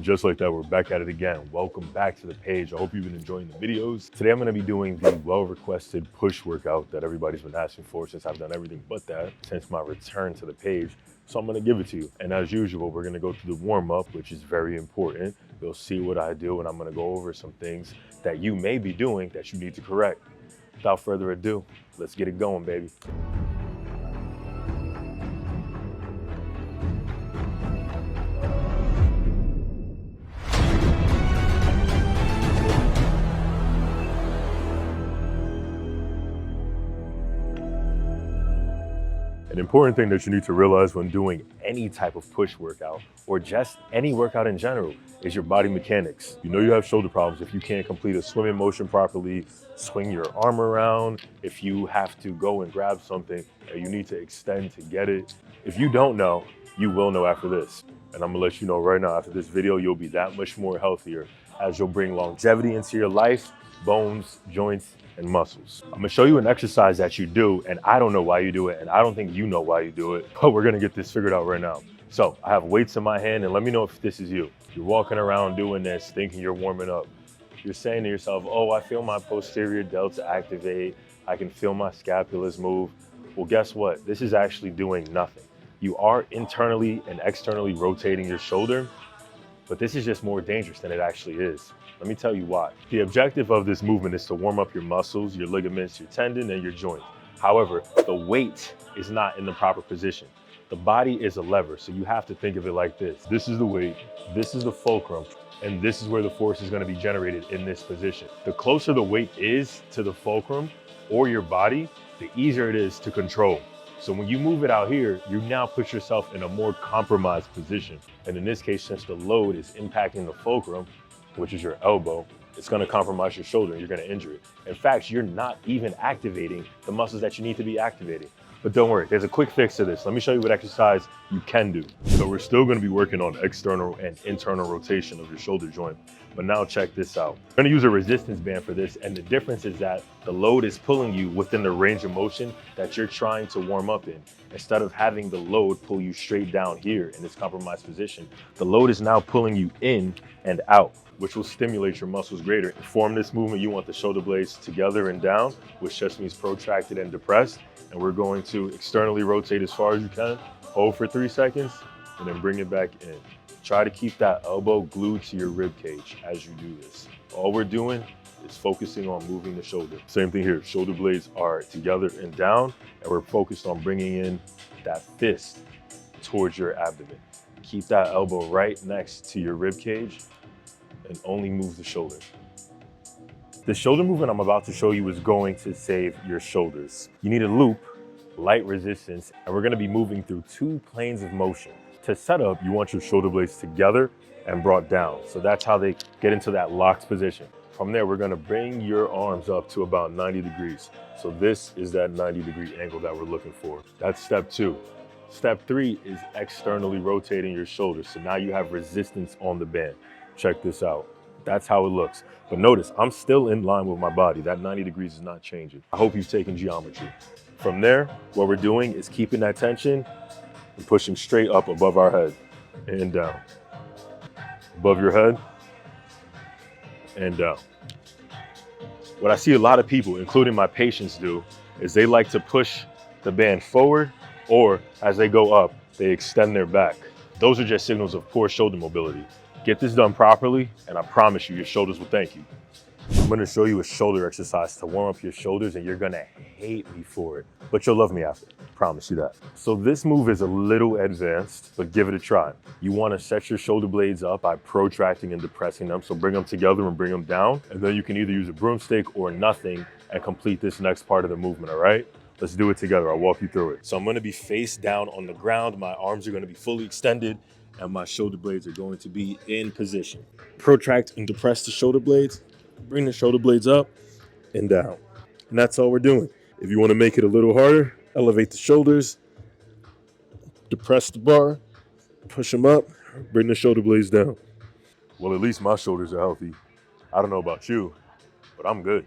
And just like that, we're back at it again. Welcome back to the page. I hope you've been enjoying the videos. Today I'm gonna be doing the well-requested push workout that everybody's been asking for since I've done everything but that since my return to the page. So I'm gonna give it to you. And as usual, we're gonna go through the warm-up, which is very important. You'll see what I do, and I'm gonna go over some things that you may be doing that you need to correct. Without further ado, let's get it going, baby. An important thing that you need to realize when doing any type of push workout or just any workout in general is your body mechanics. You know you have shoulder problems if you can't complete a swimming motion properly, swing your arm around, if you have to go and grab something and you need to extend to get it. If you don't know, you will know after this. And I'm gonna let you know right now, after this video, you'll be that much more healthier as you'll bring longevity into your life, bones, joints, and muscles. I'm gonna show you an exercise that you do, and I don't know why you do it, and I don't think you know why you do it, but we're gonna get this figured out right now. So I have weights in my hand, and let me know if this is you. You're walking around doing this, thinking you're warming up. You're saying to yourself, oh, I feel my posterior delta activate. I can feel my scapulas move. Well, guess what? This is actually doing nothing. You are internally and externally rotating your shoulder, but this is just more dangerous than it actually is. Let me tell you why. The objective of this movement is to warm up your muscles, your ligaments, your tendon, and your joint. However, the weight is not in the proper position. The body is a lever, so you have to think of it like this. This is the weight, this is the fulcrum, and this is where the force is gonna be generated in this position. The closer the weight is to the fulcrum or your body, the easier it is to control. So when you move it out here, you now put yourself in a more compromised position. And in this case, since the load is impacting the fulcrum, which is your elbow, it's gonna compromise your shoulder and you're gonna injure it. In fact, you're not even activating the muscles that you need to be activating. But don't worry, there's a quick fix to this. Let me show you what exercise you can do. So we're still gonna be working on external and internal rotation of your shoulder joint. But now check this out. I'm gonna use a resistance band for this, and the difference is that the load is pulling you within the range of motion that you're trying to warm up in. Instead of having the load pull you straight down here in this compromised position, the load is now pulling you in and out, which will stimulate your muscles greater. To form this movement, you want the shoulder blades together and down, which just means protracted and depressed. And we're going to externally rotate as far as you can, hold for 3 seconds, and then bring it back in. Try to keep that elbow glued to your rib cage as you do this. All we're doing is focusing on moving the shoulder. Same thing here, shoulder blades are together and down, and we're focused on bringing in that fist towards your abdomen. Keep that elbow right next to your rib cage and only move the shoulder. The shoulder movement I'm about to show you is going to save your shoulders. You need a loop, light resistance, and we're gonna be moving through 2 planes of motion. To set up, you want your shoulder blades together and brought down. So that's how they get into that locked position. From there, we're gonna bring your arms up to about 90 degrees. So this is that 90-degree angle that we're looking for. That's step 2. Step 3 is externally rotating your shoulders. So now you have resistance on the band. Check this out. That's how it looks. But notice, I'm still in line with my body. That 90 degrees is not changing. I hope you've taken geometry. From there, what we're doing is keeping that tension and pushing straight up above our head and down. Above your head and down. What I see a lot of people, including my patients, do is they like to push the band forward, or as they go up, they extend their back. Those are just signals of poor shoulder mobility. Get this done properly, and I promise you, your shoulders will thank you. I'm gonna show you a shoulder exercise to warm up your shoulders, and you're gonna hate me for it, but you'll love me after, promise you that. So this move is a little advanced, but give it a try. You wanna set your shoulder blades up by protracting and depressing them, so bring them together and bring them down, and then you can either use a broomstick or nothing and complete this next part of the movement, all right? Let's do it together, I'll walk you through it. So I'm gonna be face down on the ground, my arms are gonna be fully extended, and my shoulder blades are going to be in position. Protract and depress the shoulder blades, bring the shoulder blades up and down. And that's all we're doing. If you want to make it a little harder, elevate the shoulders, depress the bar, push them up, bring the shoulder blades down. Well, at least my shoulders are healthy. I don't know about you, but I'm good.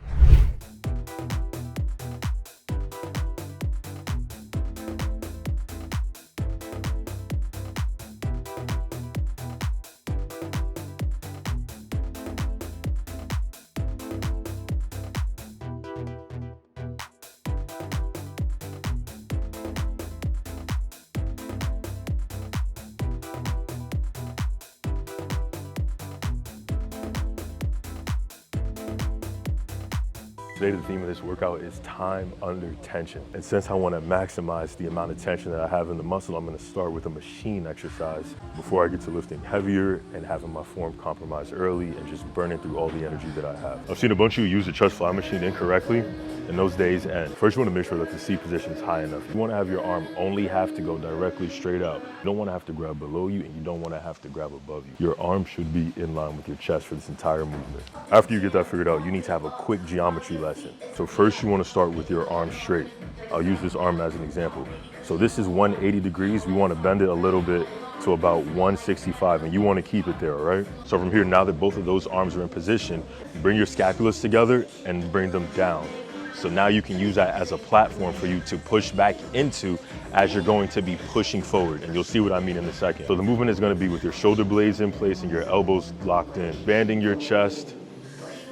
Today, the theme of this workout is time under tension. And since I want to maximize the amount of tension that I have in the muscle, I'm going to start with a machine exercise before I get to lifting heavier and having my form compromised early and just burning through all the energy that I have. I've seen a bunch of you use the chest fly machine incorrectly, and those days end. First, you want to make sure that the seat position is high enough. You want to have your arm only have to go directly straight out. You don't want to have to grab below you, and you don't want to have to grab above you. Your arm should be in line with your chest for this entire movement. After you get that figured out, you need to have a quick geometry lesson. So first, you want to start with your arm straight. I'll use this arm as an example. So this is 180 degrees. We want to bend it a little bit to about 165, and you want to keep it there, all right? So from here, now that both of those arms are in position, bring your scapulas together and bring them down. So now you can use that as a platform for you to push back into as you're going to be pushing forward. And you'll see what I mean in a second. So the movement is going to be with your shoulder blades in place and your elbows locked in. Expanding your chest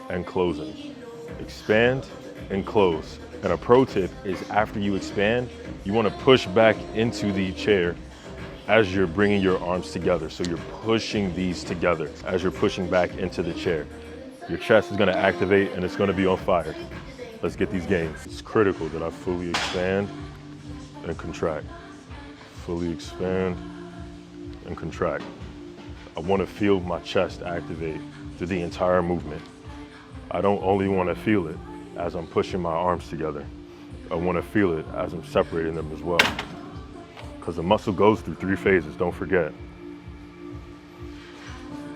and closing. Expand and close. And a pro tip is after you expand, you want to push back into the chair as you're bringing your arms together. So you're pushing these together as you're pushing back into the chair. Your chest is going to activate and it's going to be on fire. Let's get these gains. It's critical that I fully expand and contract. Fully expand and contract. I want to feel my chest activate through the entire movement. I don't only want to feel it as I'm pushing my arms together. I want to feel it as I'm separating them as well. Because the muscle goes through 3 phases, don't forget.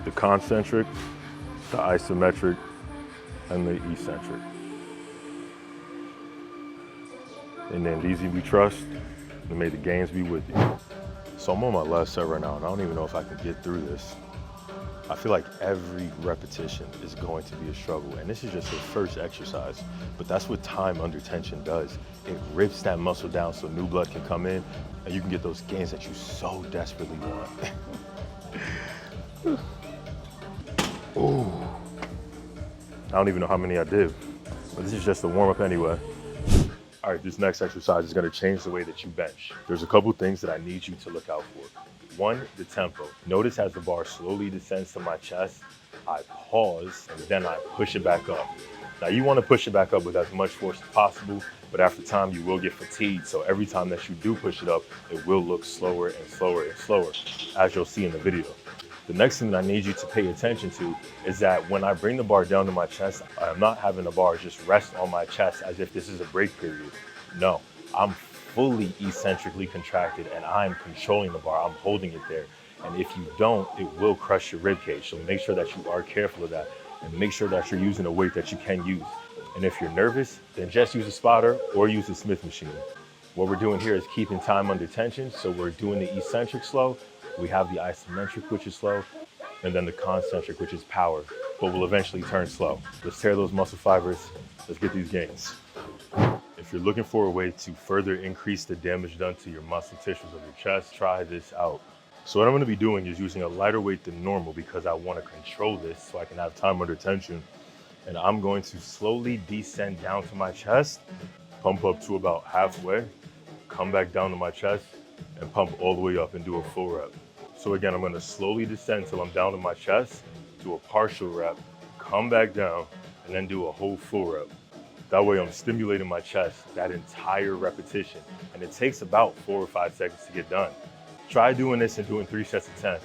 The concentric, the isometric, and the eccentric. And named easy we trust, and may the gains be with you. So I'm on my last set right now, and I don't even know if I can get through this. I feel like every repetition is going to be a struggle, and this is just the first exercise, but that's what time under tension does. It rips that muscle down so new blood can come in, and you can get those gains that you so desperately want. Ooh. I don't even know how many I did, but this is just a warm-up anyway. All right, this next exercise is gonna change the way that you bench. There's a couple things that I need you to look out for. One, the tempo. Notice as the bar slowly descends to my chest, I pause and then I push it back up. Now you wanna push it back up with as much force as possible, but after time you will get fatigued. So every time that you do push it up, it will look slower and slower and slower, as you'll see in the video. The next thing that I need you to pay attention to is that when I bring the bar down to my chest, I'm not having the bar just rest on my chest as if this is a break period. No, I'm fully eccentrically contracted and I'm controlling the bar, I'm holding it there. And if you don't, it will crush your rib cage. So make sure that you are careful of that and make sure that you're using a weight that you can use. And if you're nervous, then just use a spotter or use a Smith machine. What we're doing here is keeping time under tension. So we're doing the eccentric slow. We have the isometric, which is slow, and then the concentric, which is power, but will eventually turn slow. Let's tear those muscle fibers. Let's get these gains. If you're looking for a way to further increase the damage done to your muscle tissues of your chest, try this out. So what I'm gonna be doing is using a lighter weight than normal because I wanna control this so I can have time under tension. And I'm going to slowly descend down to my chest, pump up to about halfway, come back down to my chest, and pump all the way up and do a full rep. So again, I'm gonna slowly descend till I'm down to my chest, do a partial rep, come back down, and then do a whole full rep. That way I'm stimulating my chest that entire repetition. And it takes about 4 or 5 seconds to get done. Try doing this and doing 3 sets of 10.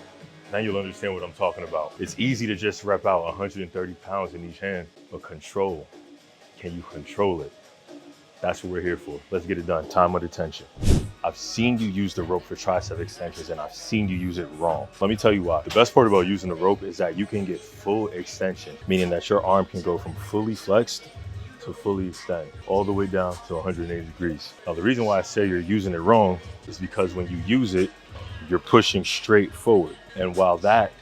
Now you'll understand what I'm talking about. It's easy to just rep out 130 pounds in each hand, but control. Can you control it? That's what we're here for. Let's get it done. Time under tension. I've seen you use the rope for tricep extensions and I've seen you use it wrong. Let me tell you why. The best part about using the rope is that you can get full extension, meaning that your arm can go from fully flexed to fully extend, all the way down to 180 degrees. Now, the reason why I say you're using it wrong is because when you use it, you're pushing straight forward. And while that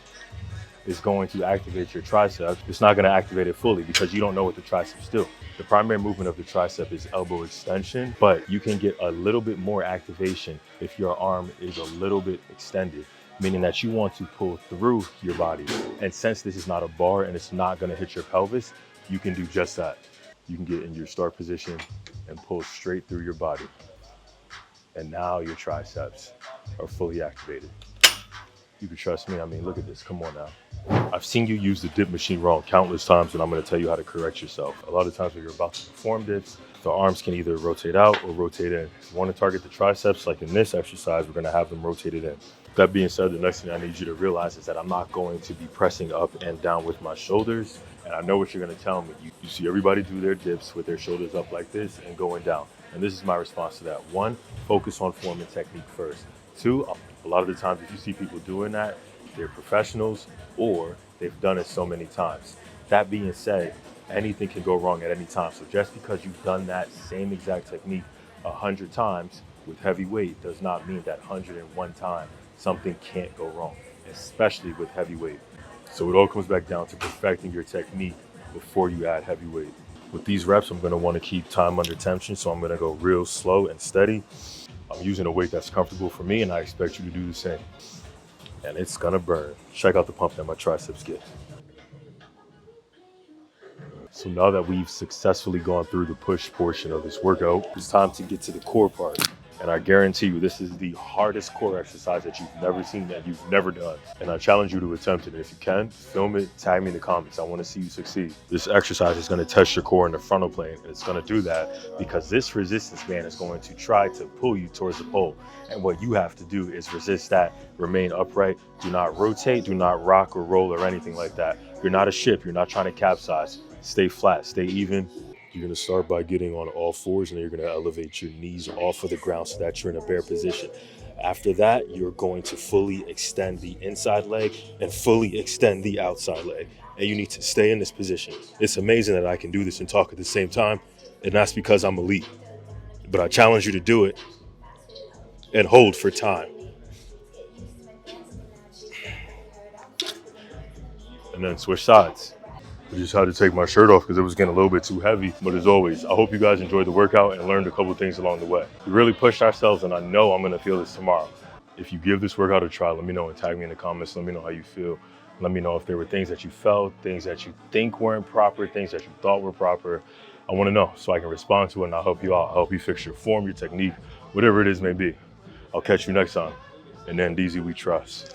is going to activate your tricep, it's not gonna activate it fully because you don't know what the triceps do. The primary movement of the tricep is elbow extension, but you can get a little bit more activation if your arm is a little bit extended, meaning that you want to pull through your body. And since this is not a bar and it's not gonna hit your pelvis, you can do just that. You can get in your start position and pull straight through your body. And now your triceps are fully activated. You can trust me, I mean, look at this, come on now. I've seen you use the dip machine wrong countless times, and I'm going to tell you how to correct yourself. A lot of times when you're about to perform dips, the arms can either rotate out or rotate in. If you want to target the triceps, like in this exercise, we're going to have them rotated in. That being said, the next thing I need you to realize is that I'm not going to be pressing up and down with my shoulders. And I know what you're going to tell me. You see everybody do their dips with their shoulders up like this and going down. And this is my response to that. One, focus on form and technique first. Two, a lot of the times if you see people doing that, they're professionals or they've done it so many times. That being said, anything can go wrong at any time. So just because you've done that same exact technique 100 times with heavy weight does not mean that 101 time something can't go wrong, especially with heavy weight. So it all comes back down to perfecting your technique before you add heavy weight. With these reps, I'm going to want to keep time under tension, so I'm going to go real slow and steady. I'm using a weight that's comfortable for me, and I expect you to do the same. And it's going to burn. Check out the pump that my triceps get. So now that we've successfully gone through the push portion of this workout, it's time to get to the core part. And I guarantee you, this is the hardest core exercise that you've never seen, that you've never done. And I challenge you to attempt it. If you can, film it, tag me in the comments. I want to see you succeed. This exercise is going to test your core in the frontal plane. And it's going to do that because this resistance band is going to try to pull you towards the pole. And what you have to do is resist that. Remain upright. Do not rotate. Do not rock or roll or anything like that. You're not a ship. You're not trying to capsize. Stay flat. Stay even. You're going to start by getting on all fours, and then you're going to elevate your knees off of the ground so that you're in a bear position. After that, you're going to fully extend the inside leg and fully extend the outside leg. And you need to stay in this position. It's amazing that I can do this and talk at the same time, and that's because I'm elite. But I challenge you to do it and hold for time. And then switch sides. I just had to take my shirt off because it was getting a little bit too heavy. But as always, I hope you guys enjoyed the workout and learned a couple things along the way. We really pushed ourselves, and I know I'm going to feel this tomorrow. If you give this workout a try, let me know and tag me in the comments. Let me know how you feel. Let me know if there were things that you felt, things that you think weren't proper, things that you thought were proper. I want to know so I can respond to it, and I'll help you out. I'll help you fix your form, your technique, whatever it is may be. I'll catch you next time. And then DZ we trust.